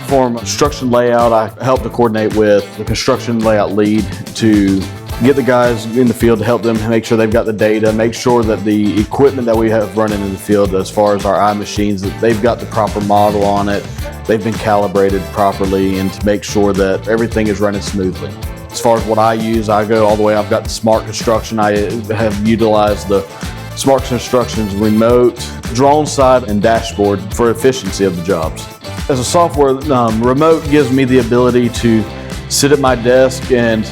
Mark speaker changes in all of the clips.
Speaker 1: perform construction layout. I help to coordinate with the construction layout lead to get the guys in the field to help them make sure they've got the data, make sure that the equipment that we have running in the field as far as our eye machines, that they've got the proper model on it, they've been calibrated properly, and to make sure that everything is running smoothly. As far as what I use, I go all the way. I've got the Smart Construction. I have utilized the Smart Construction's remote, drone side, and dashboard for efficiency of the jobs. As a software, remote gives me the ability to sit at my desk and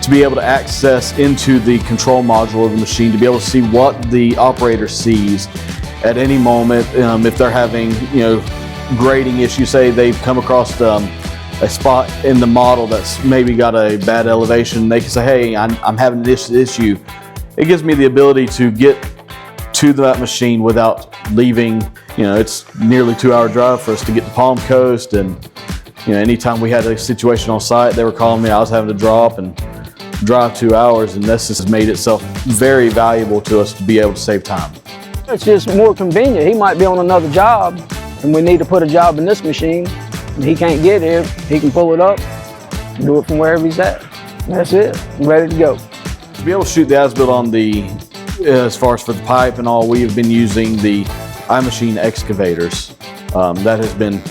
Speaker 1: to be able to access into the control module of the machine, to be able to see what the operator sees at any moment. If they're having, grading issues, say they've come across a spot in the model that's maybe got a bad elevation, they can say, hey, I'm having this issue. It gives me the ability to get to that machine without leaving. It's nearly 2-hour drive for us to get to Palm Coast, and anytime we had a situation on site, they were calling me, I was having to drop and drive 2 hours, and this has made itself very valuable to us to be able to save time.
Speaker 2: It's just more convenient. He might be on another job, and we need to put a job in this machine. He can't get here, he can pull it up, do it from wherever he's at. That's it, ready to go.
Speaker 1: To be able to shoot the as-built on as far as for the pipe and all, we have been using the iMachine excavators. That has been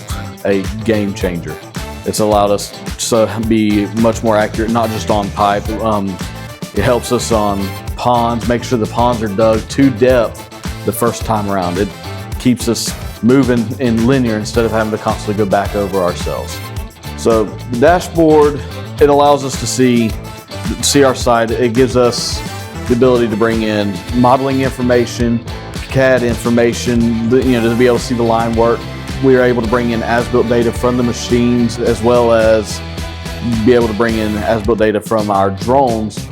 Speaker 1: a game changer. It's allowed us to be much more accurate, not just on pipe. It helps us on ponds, make sure the ponds are dug to depth the first time around. It keeps us moving in linear instead of having to constantly go back over ourselves. So the dashboard, it allows us to see our site. It gives us the ability to bring in modeling information, CAD information, to be able to see the line work. We are able to bring in as-built data from the machines, as well as be able to bring in as-built data from our drones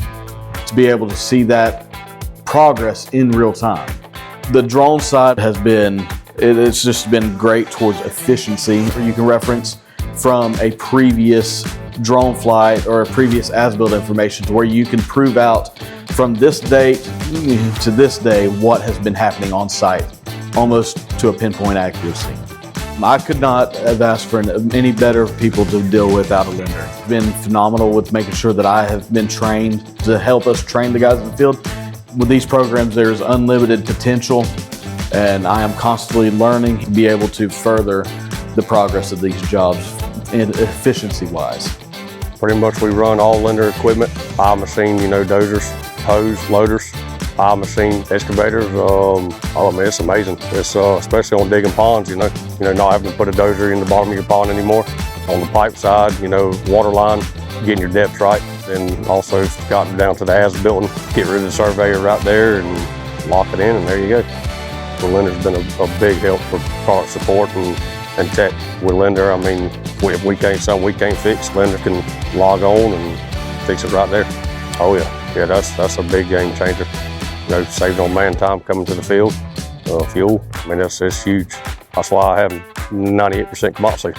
Speaker 1: to be able to see that progress in real time. The drone side has been, it's just been great towards efficiency. You can reference from a previous drone flight or a previous as-built information to where you can prove out from this date to this day what has been happening on site, almost to a pinpoint accuracy. I could not have asked for any better people to deal with out of Linder. It's been phenomenal with making sure that I have been trained to help us train the guys in the field. With these programs, there's unlimited potential, and I am constantly learning to be able to further the progress of these jobs and efficiency-wise.
Speaker 3: Pretty much we run all Linder equipment, iMachine, dozers, hoes, loaders, iMachine excavators. It's amazing. It's especially on digging ponds, not having to put a dozer in the bottom of your pond anymore. On the pipe side, water line, getting your depth right, and also gotten down to the as-built and get rid of the surveyor right there and lock it in, and there you go. So Linder's been a big help for product support and tech with Linder. If we can't something we can't fix, Linder can log on and fix it right there. Oh yeah, that's a big game changer. Saving on man time coming to the field, fuel. That's huge. That's why I have 98% Komatsu.